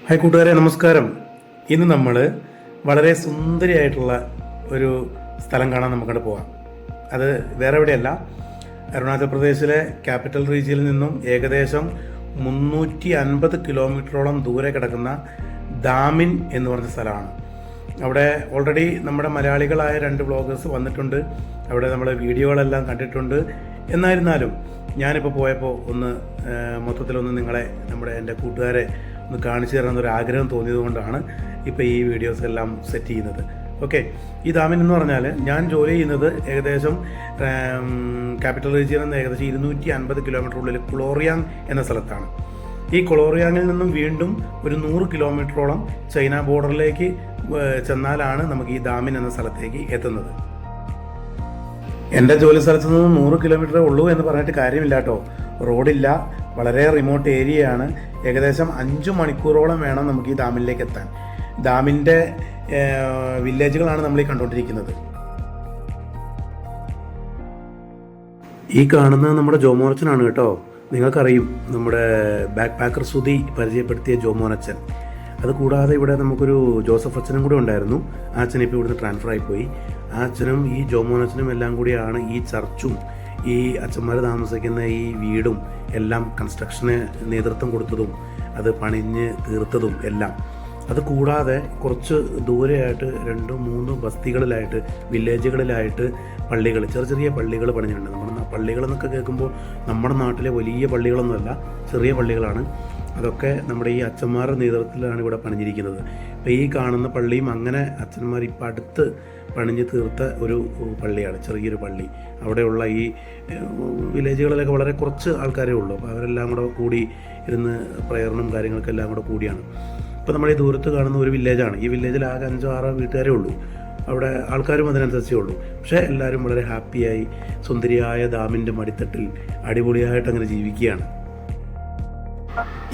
Hi കൂട്ടുകാരെ, നമസ്കാരം. ഇന്ന് നമ്മൾ വളരെ സുന്ദരിയായിട്ടുള്ള ഒരു സ്ഥലം കാണാൻ നമുക്കവിടെ പോവാം. അത് വേറെ എവിടെയല്ല, അരുണാചൽ പ്രദേശിലെ ക്യാപിറ്റൽ റീജിയനിൽ നിന്നും ഏകദേശം 350 കിലോമീറ്ററോളം ദൂരെ കിടക്കുന്ന ദാമിൻ എന്ന് പറഞ്ഞ സ്ഥലമാണ്. അവിടെ ഓൾറെഡി നമ്മുടെ മലയാളികളായ 2 വ്ളോഗേഴ്സ് വന്നിട്ടുണ്ട്. അവിടെ നമ്മൾ വീഡിയോകളെല്ലാം കണ്ടിട്ടുണ്ട്. എന്നായിരുന്നാലും ഞാനിപ്പോൾ പോയപ്പോൾ ഒന്ന് മൊത്തത്തിലൊന്ന് എൻ്റെ കൂട്ടുകാരെ ഒന്ന് കാണിച്ചു തരാമെന്നൊരു ആഗ്രഹം തോന്നിയതുകൊണ്ടാണ് ഇപ്പോൾ ഈ വീഡിയോസ് എല്ലാം സെറ്റ് ചെയ്യുന്നത്. ഓക്കെ, ഈ ദാമിൻ എന്ന് പറഞ്ഞാൽ ഞാൻ ജോലി ചെയ്യുന്നത് ഏകദേശം ക്യാപിറ്റൽ റീജിയനിൽ നിന്ന് ഏകദേശം 250 കിലോമീറ്റർ ഉള്ളിൽ ക്ലോറിയാങ് എന്ന സ്ഥലത്താണ്. ഈ ക്ലോറിയാങ്ങിൽ നിന്നും വീണ്ടും ഒരു 100 കിലോമീറ്ററോളം ചൈന ബോർഡറിലേക്ക് ചെന്നാലാണ് നമുക്ക് ഈ ദാമിൻ എന്ന സ്ഥലത്തേക്ക് എത്തുന്നത്. എൻ്റെ ജോലി സ്ഥലത്ത് നിന്ന് 100 കിലോമീറ്ററേ ഉള്ളൂ എന്ന് പറഞ്ഞിട്ട് കാര്യമില്ല കേട്ടോ. റോഡില്ല, വളരെ റിമോട്ട് ഏരിയയാണ്. ഏകദേശം 5 മണിക്കൂറോളം വേണം നമുക്ക് ഈ ഡാമിലേക്ക് എത്താൻ. ഡാമിൻ്റെ വില്ലേജുകളാണ് നമ്മൾ ഈ കണ്ടുകൊണ്ടിരിക്കുന്നത്. ഈ കാണുന്നത് നമ്മുടെ ജോമോനച്ചനാണ് കേട്ടോ. നിങ്ങൾക്കറിയും, നമ്മുടെ ബാക്ക് പാക്കർ സുധി പരിചയപ്പെടുത്തിയ ജോമോനച്ചൻ. അത് കൂടാതെ ഇവിടെ നമുക്കൊരു ജോസഫ് അച്ഛനും കൂടെ ഉണ്ടായിരുന്നു. ആ അച്ഛൻ ഇപ്പോൾ ഇവിടുന്ന് ട്രാൻസ്ഫർ ആയിപ്പോയി. ആ അച്ഛനും ഈ ജോമോനച്ചനും എല്ലാം കൂടിയാണ് ഈ ചർച്ചും ഈ അച്ഛന്മാർ താമസിക്കുന്ന ഈ വീടും എല്ലാം കൺസ്ട്രക്ഷന് നേതൃത്വം കൊടുത്തതും അത് പണിഞ്ഞ് തീർത്തതും എല്ലാം. അത് കൂടാതെ കുറച്ച് ദൂരെയായിട്ട് 2-3 ബസ്തികളിലായിട്ട്, വില്ലേജുകളിലായിട്ട് പള്ളികൾ, ചെറിയ പള്ളികൾ പണിഞ്ഞിട്ടുണ്ട്. നമ്മുടെ പള്ളികളെന്നൊക്കെ കേൾക്കുമ്പോൾ നമ്മുടെ നാട്ടിലെ വലിയ പള്ളികളൊന്നുമല്ല, ചെറിയ പള്ളികളാണ്. അതൊക്കെ നമ്മുടെ ഈ അച്ഛന്മാരുടെ നേതൃത്വത്തിലാണ് ഇവിടെ പണിഞ്ഞിരിക്കുന്നത്. ഇപ്പോൾ ഈ കാണുന്ന പള്ളിയും അങ്ങനെ അച്ഛന്മാർ ഇപ്പം അടുത്ത് പണിഞ്ഞ് തീർത്ത ഒരു പള്ളിയാണ്, ചെറിയൊരു പള്ളി. അവിടെയുള്ള ഈ വില്ലേജുകളിലൊക്കെ വളരെ കുറച്ച് ആൾക്കാരേ ഉള്ളൂ. അപ്പോൾ അവരെല്ലാം കൂടെ കൂടി ഇരുന്ന് പ്രയറിനും കാര്യങ്ങൾക്കെല്ലാം കൂടെ കൂടിയാണ്. ഇപ്പോൾ നമ്മൾ ഈ ദൂരത്ത് കാണുന്ന ഒരു വില്ലേജാണ്. ഈ വില്ലേജിൽ ആകെ 5-6 വീട്ടുകാരേ ഉള്ളൂ. അവിടെ ആൾക്കാരും അതിനനുസരിച്ചേ ഉള്ളൂ. പക്ഷേ എല്ലാവരും വളരെ ഹാപ്പിയായി സുന്ദരിയായ ഡാമിൻ്റെ മടിത്തട്ടിൽ അടിപൊളിയായിട്ട് അങ്ങനെ ജീവിക്കുകയാണ്.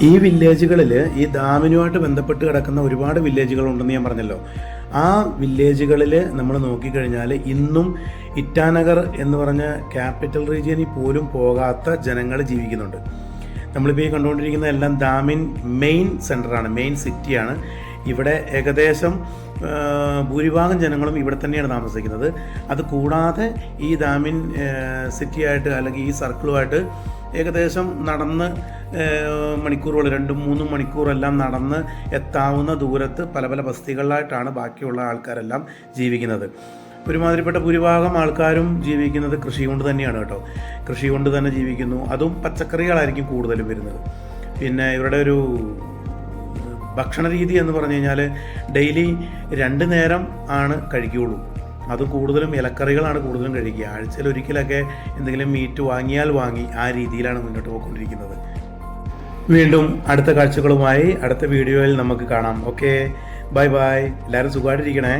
ഈ വില്ലേജുകളിൽ ഈ ഡാമിനുമായിട്ട് ബന്ധപ്പെട്ട് കിടക്കുന്ന ഒരുപാട് വില്ലേജുകളുണ്ടെന്ന് ഞാൻ പറഞ്ഞല്ലോ. ആ വില്ലേജുകളിൽ നമ്മൾ നോക്കിക്കഴിഞ്ഞാൽ ഇന്നും ഇറ്റാനഗർ എന്ന് പറഞ്ഞ ക്യാപിറ്റൽ റീജിയനിൽ പോലും പോകാത്ത ജനങ്ങൾ ജീവിക്കുന്നുണ്ട്. നമ്മളിപ്പോൾ ഈ കണ്ടുകൊണ്ടിരിക്കുന്ന എല്ലാം ഡാമിൻ മെയിൻ സെൻറ്ററാണ്, മെയിൻ സിറ്റിയാണ്. ഇവിടെ ഏകദേശം ഭൂരിഭാഗം ജനങ്ങളും ഇവിടെ തന്നെയാണ് താമസിക്കുന്നത്. അത് കൂടാതെ ഈ ഡാമിൻ സിറ്റിയായിട്ട് അല്ലെങ്കിൽ ഈ സർക്കിളുമായിട്ട് ഏകദേശം നടന്ന് മണിക്കൂറുകൾ 2-3 മണിക്കൂറെല്ലാം നടന്ന് എത്താവുന്ന ദൂരത്ത് പല പല ബസ്തികളിലായിട്ടാണ് ബാക്കിയുള്ള ആൾക്കാരെല്ലാം ജീവിക്കുന്നത്. ഒരുമാതിരിപ്പെട്ട ഭൂരിഭാഗം ആൾക്കാരും ജീവിക്കുന്നത് കൃഷി കൊണ്ട് തന്നെയാണ് കേട്ടോ. കൃഷി കൊണ്ട് തന്നെ ജീവിക്കുന്നു. അതും പച്ചക്കറികളായിരിക്കും കൂടുതലും വരുന്നത്. പിന്നെ ഇവരുടെ ഒരു ഭക്ഷണ രീതി എന്ന് പറഞ്ഞു കഴിഞ്ഞാൽ ഡെയിലി 2 നേരം ആണ് കഴിക്കുകയുള്ളൂ. അത് കൂടുതലും ഇലക്കറികളാണ് കൂടുതലും കഴിക്കുക. ആഴ്ചയിൽ ഒരിക്കലൊക്കെ എന്തെങ്കിലും മീറ്റ് വാങ്ങിയാൽ വാങ്ങി, ആ രീതിയിലാണ് മുന്നോട്ട് പോയിക്കൊണ്ടിരിക്കുന്നത്. വീണ്ടും അടുത്ത കാഴ്ചകളുമായി അടുത്ത വീഡിയോയിൽ നമുക്ക് കാണാം. Okay, bye bye. എല്ലാവരും സുഖമായിട്ടിരിക്കണേ.